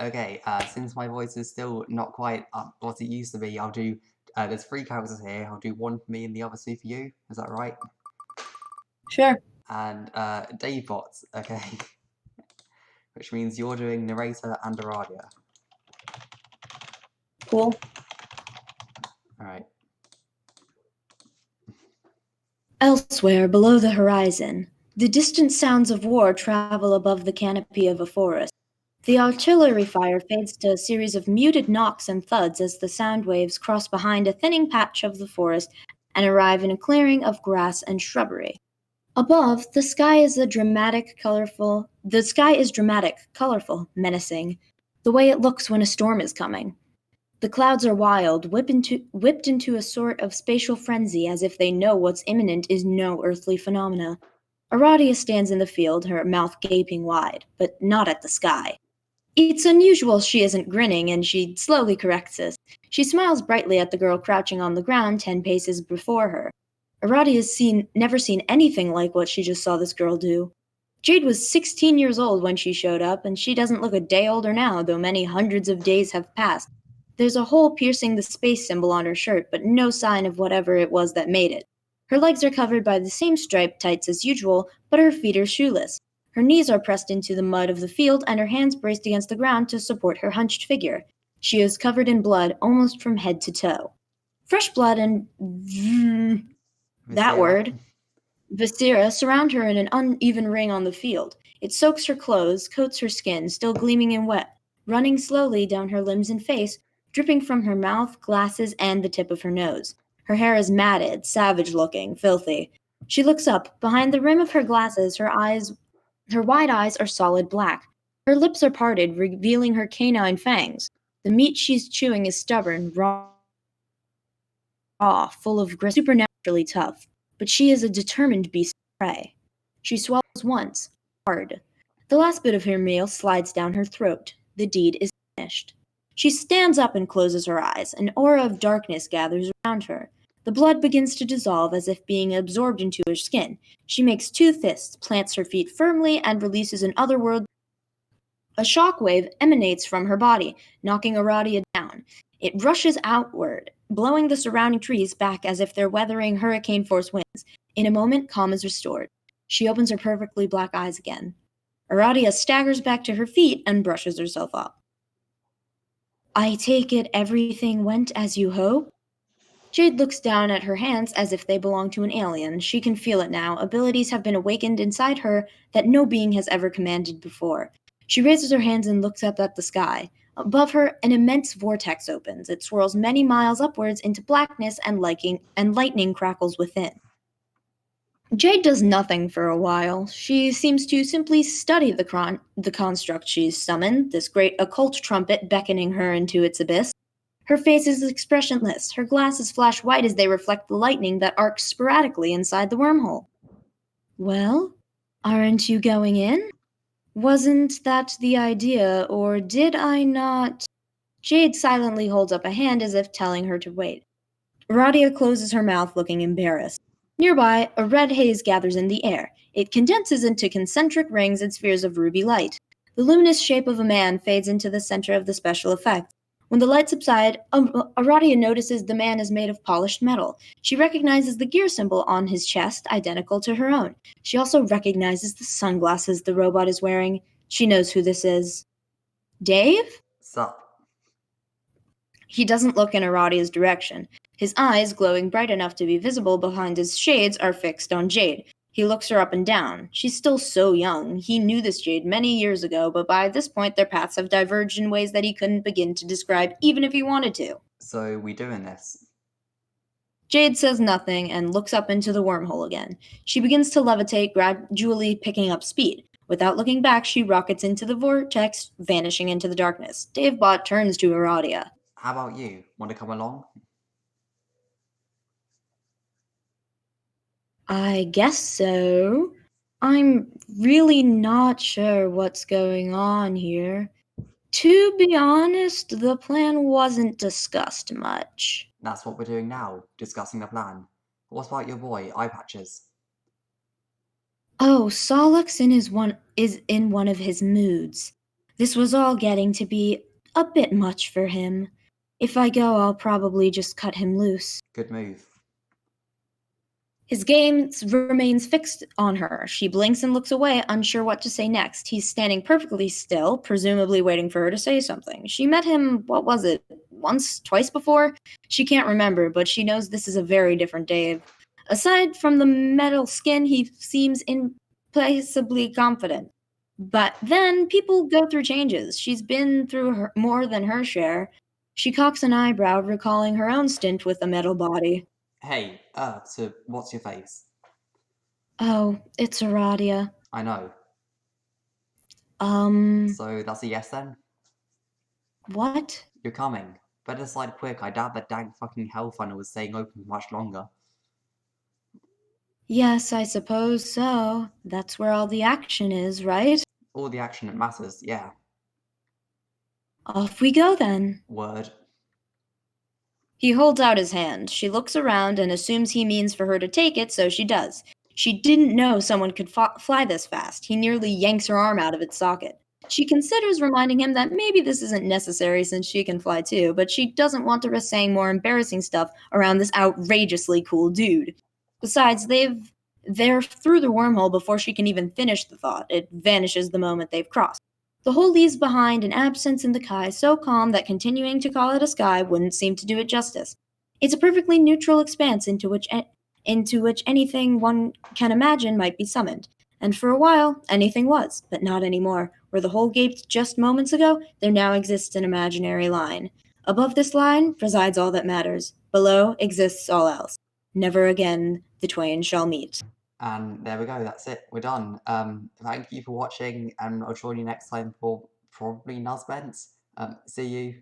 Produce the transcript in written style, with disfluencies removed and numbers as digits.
Okay, since my voice is still not quite up what it used to be, I'll do, there's 3 characters here, I'll do 1 for me and the other 2 for you, is that right? Sure. And, Davebot, okay, which means you're doing narrator and Aradia. Cool. Alright. Elsewhere, below the horizon, the distant sounds of war travel above the canopy of a forest. The artillery fire fades to a series of muted knocks and thuds as the sound waves cross behind a thinning patch of the forest and arrive in a clearing of grass and shrubbery. Above, the sky is dramatic, colorful, menacing, the way it looks when a storm is coming. The clouds are wild, whipped into a sort of spatial frenzy as if they know what's imminent is no earthly phenomena. Aradia stands in the field, her mouth gaping wide, but not at the sky. It's unusual she isn't grinning, and she slowly corrects this. She smiles brightly at the girl crouching on the ground 10 paces before her. Aradia's never seen anything like what she just saw this girl do. Jade was 16 years old when she showed up, and she doesn't look a day older now, though many hundreds of days have passed. There's a hole piercing the space symbol on her shirt, but no sign of whatever it was that made it. Her legs are covered by the same striped tights as usual, but her feet are shoeless. Her knees are pressed into the mud of the field, and her hands braced against the ground to support her hunched figure. She is covered in blood almost from head to toe. Fresh blood and that word, viscera, surround her in an uneven ring on the field. It soaks her clothes, coats her skin, still gleaming and wet, running slowly down her limbs and face, dripping from her mouth, glasses, and the tip of her nose. Her hair is matted, savage-looking, filthy. She looks up. Behind the rim of her glasses, her wide eyes are solid black. Her lips are parted, revealing her canine fangs. The meat she's chewing is stubborn, raw, full of grit, supernaturally tough. But she is a determined beast of prey. She swallows once, hard. The last bit of her meal slides down her throat. The deed is finished. She stands up and closes her eyes. An aura of darkness gathers around her. The blood begins to dissolve as if being absorbed into her skin. She makes 2 fists, plants her feet firmly, and releases an otherworldly. A shockwave emanates from her body, knocking Aradia down. It rushes outward, blowing the surrounding trees back as if they're weathering hurricane-force winds. In a moment, calm is restored. She opens her perfectly black eyes again. Aradia staggers back to her feet and brushes herself up. I take it everything went as you hoped? Jade looks down at her hands as if they belong to an alien. She can feel it now. Abilities have been awakened inside her that no being has ever commanded before. She raises her hands and looks up at the sky. Above her, an immense vortex opens. It swirls many miles upwards into blackness and lightning crackles within. Jade does nothing for a while. She seems to simply study the construct she's summoned, this great occult trumpet beckoning her into its abyss. Her face is expressionless. Her glasses flash white as they reflect the lightning that arcs sporadically inside the wormhole. Well, aren't you going in? Wasn't that the idea, or did I not? Jade silently holds up a hand as if telling her to wait. Aradia closes her mouth, looking embarrassed. Nearby, a red haze gathers in the air. It condenses into concentric rings and spheres of ruby light. The luminous shape of a man fades into the center of the special effect. When the light subsides, Aradia notices the man is made of polished metal. She recognizes the gear symbol on his chest, identical to her own. She also recognizes the sunglasses the robot is wearing. She knows who this is. Dave? Sup? He doesn't look in Aradia's direction. His eyes, glowing bright enough to be visible behind his shades, are fixed on Jade. He looks her up and down. She's still so young. He knew this Jade many years ago, but by this point their paths have diverged in ways that he couldn't begin to describe even if he wanted to. So, we doing this? Jade says nothing and looks up into the wormhole again. She begins to levitate, gradually picking up speed. Without looking back, she rockets into the vortex, vanishing into the darkness. Davebot turns to Aradia. How about you? Want to come along? I guess so. I'm really not sure what's going on here. To be honest, the plan wasn't discussed much. That's what we're doing now, discussing the plan. What about your boy, Eye Patches? Oh, Solix is in one of his moods. This was all getting to be a bit much for him. If I go, I'll probably just cut him loose. Good move. His gaze remains fixed on her. She blinks and looks away, unsure what to say next. He's standing perfectly still, presumably waiting for her to say something. She met him, what was it, once, twice before? She can't remember, but she knows this is a very different Dave. Aside from the metal skin, he seems implacably confident. But then people go through changes. She's been through more than her share. She cocks an eyebrow, recalling her own stint with a metal body. Hey, so what's your face? Oh, it's Aradia. I know. Um, So that's a yes then? what? You're coming. Better decide quick. I doubt that dang fucking hell funnel is staying open for much longer. Yes, I suppose so. That's where all the action is, right? All the action that matters, yeah. Off we go then. Word. He holds out his hand. She looks around and assumes he means for her to take it, so she does. She didn't know someone could fly this fast. He nearly yanks her arm out of its socket. She considers reminding him that maybe this isn't necessary since she can fly too, but she doesn't want to risk saying more embarrassing stuff around this outrageously cool dude. Besides, they're through the wormhole before she can even finish the thought. It vanishes the moment they've crossed. The whole leaves behind an absence in the sky so calm that continuing to call it a sky wouldn't seem to do it justice. It's a perfectly neutral expanse into which anything one can imagine might be summoned. And for a while, anything was, but not anymore. Where the hole gaped just moments ago, there now exists an imaginary line. Above this line presides all that matters. Below exists all else. Never again the twain shall meet. And there we go, that's it. We're done. Thank you for watching, and I'll join you next time for probably NuzMeat. See you.